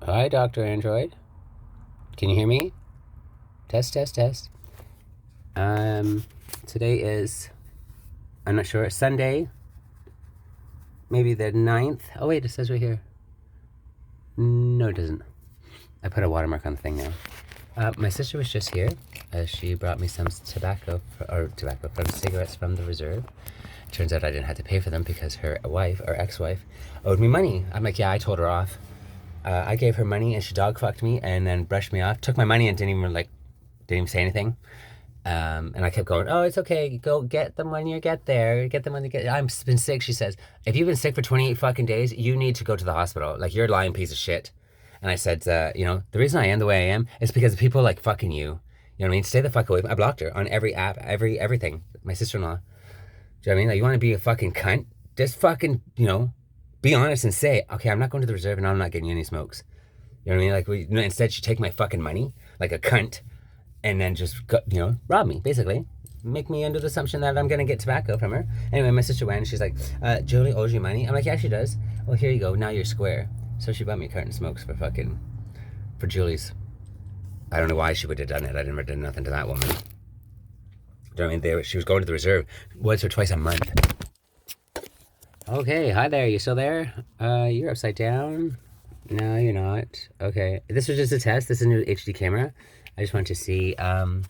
Hi, Dr. Android. Can you hear me? Test, test, test. Today is, I'm not sure, Sunday, maybe the 9th. Oh, wait, it says right here. No, it doesn't. I put a watermark on the thing now. My sister was just here. She brought me some tobacco, from cigarettes from the reserve. Turns out I didn't have to pay for them because her wife, or ex-wife, owed me money. I'm like, yeah, I told her off. I gave her money and she dog fucked me and then brushed me off, took my money and didn't even say anything. And I kept going, oh, it's okay. Go get them when you get there. Get them when you get. I've been sick, she says. If you've been sick for 28 fucking days, you need to go to the hospital. Like, you're a lying piece of shit. And I said, the reason I am the way I am is because of people like fucking you. You know what I mean? Stay the fuck away. I blocked her on every app, everything. My sister-in-law. Do you know what I mean? Like, you want to be a fucking cunt? Just fucking, be honest and say, okay, I'm not going to the reserve and I'm not getting you any smokes. You know what I mean? Like, instead she take my fucking money like a cunt and then just, rob me, basically. Make me under the assumption that I'm going to get tobacco from her. Anyway, my sister went and she's like, Julie owes you money. I'm like, yeah, she does. Well, here you go. Now you're square. So she bought me a carton of smokes for Julie's. I don't know why she would have done it. I never did nothing to that woman. Do you know what I mean? She was going to the reserve once or twice a month. Okay, hi there. You still there? You're upside down. No, you're not. Okay, this was just a test. This is a new HD camera. I just wanted to see how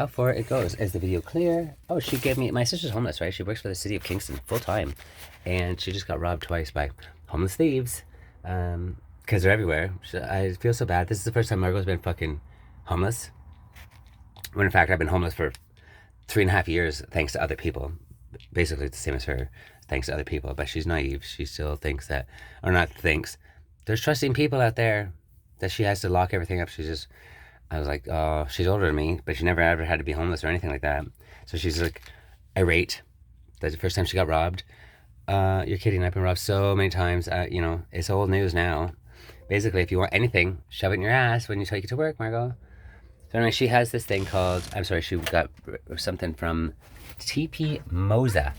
far it goes. Is the video clear? Oh, she gave me, my sister's homeless, right? She works for the city of Kingston full time, and she just got robbed twice by homeless thieves. Because they're everywhere. I feel so bad. This is the first time Margot's been fucking homeless. When in fact I've been homeless for 3.5 years thanks to other people. Basically it's the same as her, thanks to other people. But she's naive. She still thinks that, or not thinks, there's trusting people out there that she has to lock everything up. I was like, oh, she's older than me, but she never ever had to be homeless or anything like that. So she's like irate. That's the first time she got robbed. You're kidding. I've been robbed so many times. It's old news now. Basically, if you want anything, shove it in your ass when you take it to work, Margot. So anyway, she has this thing called, she got something from TP Moza.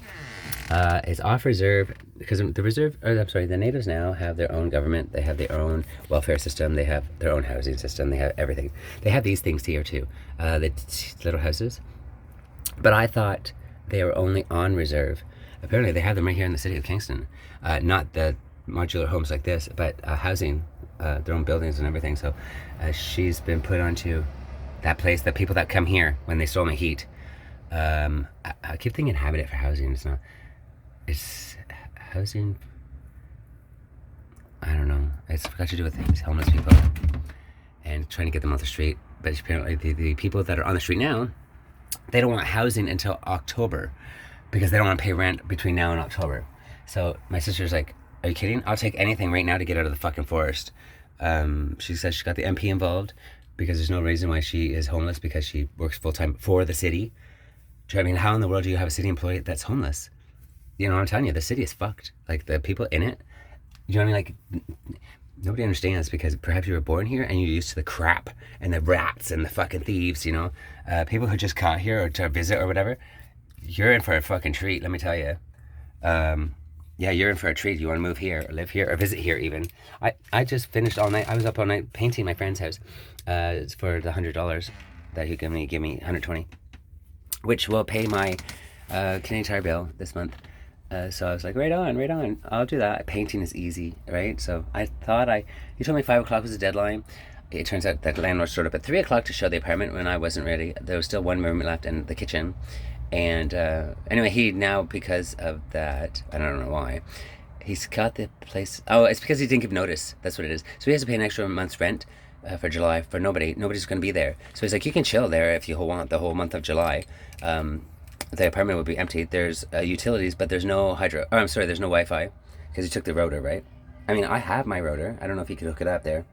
It's off reserve because the natives now have their own government. They have their own welfare system. They have their own housing system. They have everything. They have these things here too, the little houses. But I thought they were only on reserve. Apparently, they have them right here in the city of Kingston. Not the modular homes like this, but housing, their own buildings and everything. So she's been put onto that place, the people that come here when they stole my heat. I keep thinking Habitat for housing. It's not. It's housing. I don't know. It's got to do with things, homeless people and trying to get them off the street. But apparently, the people that are on the street now, they don't want housing until October because they don't want to pay rent between now and October. So my sister's like, are you kidding? I'll take anything right now to get out of the fucking forest. She says she got the MP involved because there's no reason why she is homeless because she works full-time for the city. I mean, how in the world do you have a city employee that's homeless? I'm telling you, the city is fucked. Like, the people in it, you know what I mean? Like, nobody understands because perhaps you were born here and you're used to the crap and the rats and the fucking thieves, people who just caught here or to visit or whatever. You're in for a fucking treat, let me tell you. Yeah, you're in for a treat. You want to move here or live here or visit here even. I just finished all night. I was up all night painting my friend's house. It's for the $100 that he gave me 120, which will pay my Canadian Tire bill this month. So I was like, right on. I'll do that. Painting is easy, right? So I thought he told me 5 o'clock was the deadline. It turns out that the landlord showed up at 3 o'clock to show the apartment when I wasn't ready. There was still one room left in the kitchen. And anyway, he now, because of that, I don't know why, he's got the place. Oh, it's because he didn't give notice. That's what it is. So he has to pay an extra month's rent for July for nobody. Nobody's going to be there. So he's like, you can chill there if you want the whole month of July. The apartment will be empty. There's utilities, but there's no hydro. Oh, I'm sorry, there's no Wi-Fi because he took the router, right? I mean, I have my router. I don't know if you could hook it up there.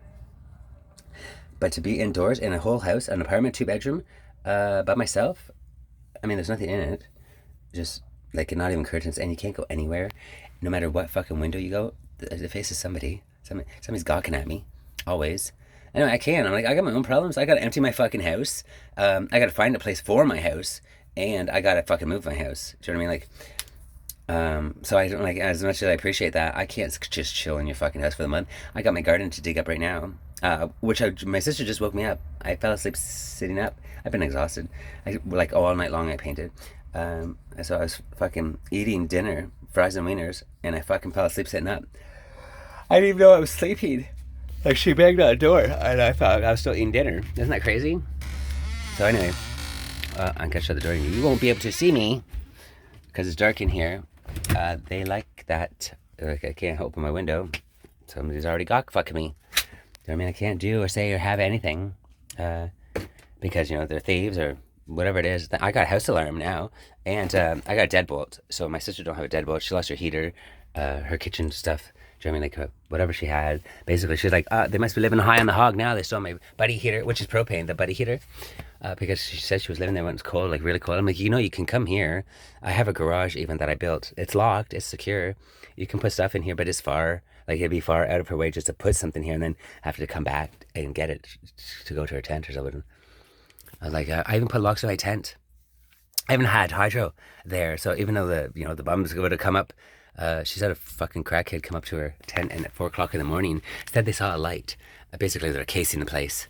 But to be indoors in a whole house, an apartment, 2-bedroom, by myself, I mean, there's nothing in it. Just, like, not even curtains, and you can't go anywhere. No matter what fucking window you go, the face is somebody. Somebody's gawking at me. Always. Anyway, I'm like, I got my own problems. I gotta empty my fucking house. I gotta find a place for my house. And I gotta fucking move my house. Do you know what I mean? Like, So I don't like, as much as I appreciate that, I can't just chill in your fucking house for the month. I got my garden to dig up right now, my sister just woke me up. I fell asleep sitting up. I've been exhausted. I like all night long I painted. So I was fucking eating dinner, fries and wieners, and I fucking fell asleep sitting up. I didn't even know I was sleeping. Like she banged on the door, and I thought I was still eating dinner. Isn't that crazy? So anyway, I'm gonna shut the door. You won't be able to see me because it's dark in here. They like that. Like I can't open my window. Somebody's already got fucking me. I mean, I can't do or say or have anything because they're thieves or whatever it is. I got a house alarm now, and I got a deadbolt. So my sister don't have a deadbolt. She lost her heater, her kitchen stuff. Do you know what I mean? Like whatever she had. Basically, she's like, they must be living high on the hog now. They stole my buddy heater, which is propane, the buddy heater, because she said she was living there when it's cold, like really cold. I'm like, you can come here. I have a garage even that I built. It's locked. It's secure. You can put stuff in here, but it's far. Like it'd be far out of her way just to put something here and then have to come back and get it to go to her tent or something. I was like, I even put locks on my tent. I haven't had hydro there, so even though the bums would have come up. She said a fucking crackhead come up to her tent and at 4 o'clock in the morning said they saw a light. Basically, they're casing the place.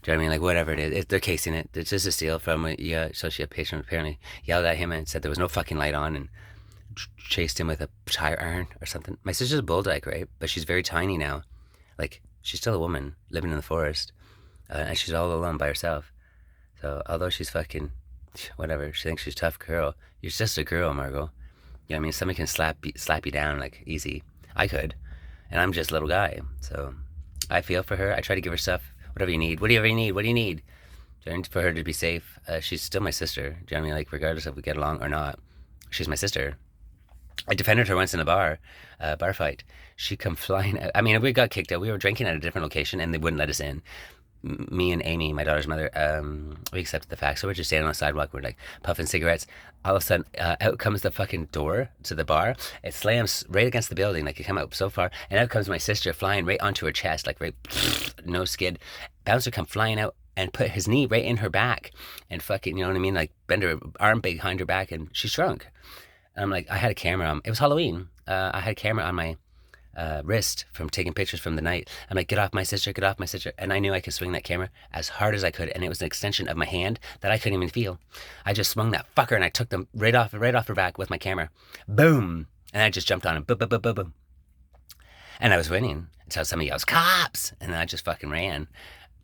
Do you know what I mean? Like whatever it is, they're casing it. It's just a steal from it. Yeah, associate patient apparently yelled at him and said there was no fucking light on and chased him with a tire iron or something. My sister's a bulldyke, right? But she's very tiny now. Like she's still a woman living in the forest, and she's all alone by herself. So although she's fucking whatever, she thinks she's a tough girl. You're just a girl, Margot. You know what I mean? Somebody can slap you down like easy. I could. And I'm just a little guy. So I feel for her. I try to give her stuff. Whatever you need. Whatever you need. What do you need? Trying for her to be safe. She's still my sister. Do you know what I mean? Like regardless if we get along or not. She's my sister. I defended her once in a bar fight. She come flying out. I mean, we got kicked out. We were drinking at a different location and they wouldn't let us in. Me and Amy, my daughter's mother, we accepted the fact. So we're just standing on the sidewalk. We're like puffing cigarettes. All of a sudden, out comes the fucking door to the bar. It slams right against the building. Like it come out so far. And out comes my sister flying right onto her chest. Like right, no skid. Bouncer come flying out and put his knee right in her back. And fucking, you know what I mean? Like bend her arm behind her back and she shrunk. And I'm like, I had a camera on. It was Halloween. I had a camera on my wrist from taking pictures from the night. I'm like, get off my sister, get off my sister. And I knew I could swing that camera as hard as I could. And it was an extension of my hand that I couldn't even feel. I just swung that fucker and I took them right off her back with my camera. Boom. And I just jumped on him. Boom, boom, boom, boom, boom. And I was winning until somebody yells, cops. And then I just fucking ran.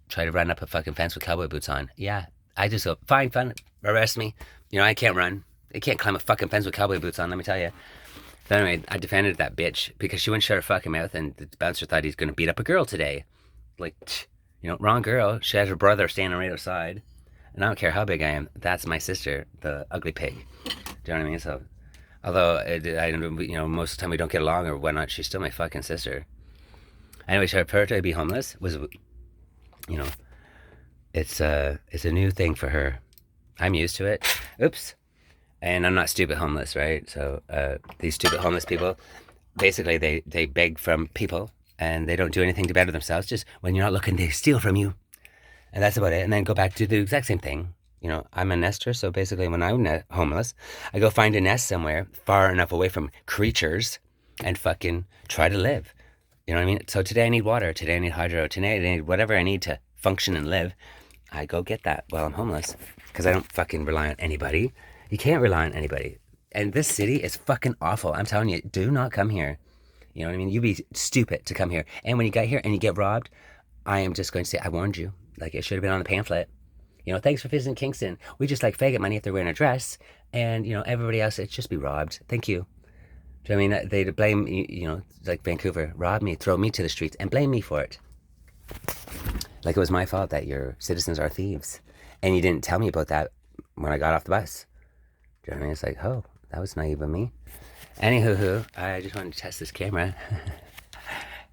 Tried to run up a fucking fence with cowboy boots on. Yeah. I just go, fine, arrest me. I can't run. I can't climb a fucking fence with cowboy boots on, let me tell you. So anyway, I defended that bitch because she wouldn't shut her fucking mouth and the bouncer thought he's going to beat up a girl today. Like, wrong girl. She had her brother standing right outside. And I don't care how big I am. That's my sister, the ugly pig. Do you know what I mean? So, although, most of the time we don't get along or whatnot, she's still my fucking sister. Anyway, so for her to be homeless was, it's a new thing for her. I'm used to it. Oops. And I'm not stupid homeless, right? So these stupid homeless people, basically they beg from people and they don't do anything to better themselves. Just when you're not looking, they steal from you. And that's about it. And then go back to the exact same thing. I'm a nester. So basically when I'm homeless, I go find a nest somewhere far enough away from creatures and fucking try to live. You know what I mean? So today I need water. Today I need hydro. Today I need whatever I need to function and live. I go get that while I'm homeless because I don't fucking rely on anybody. You can't rely on anybody. And this city is fucking awful. I'm telling you, do not come here. You know what I mean? You'd be stupid to come here. And when you get here and you get robbed, I am just going to say, I warned you. Like, it should have been on the pamphlet. Thanks for visiting Kingston. We just like faggot money if they're wearing a dress. And, everybody else, it's just be robbed. Thank you. Do you know what I mean? They'd blame, like Vancouver, rob me, throw me to the streets, and blame me for it. Like it was my fault that your citizens are thieves. And you didn't tell me about that when I got off the bus. Do you know what I mean? It's like, oh, that was naive of me. Anywho, I just wanted to test this camera.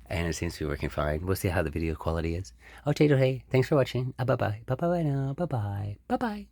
And it seems to be working fine. We'll see how the video quality is. Okay, hey, thanks for watching. Bye-bye. Bye-bye now. Bye-bye. Bye-bye.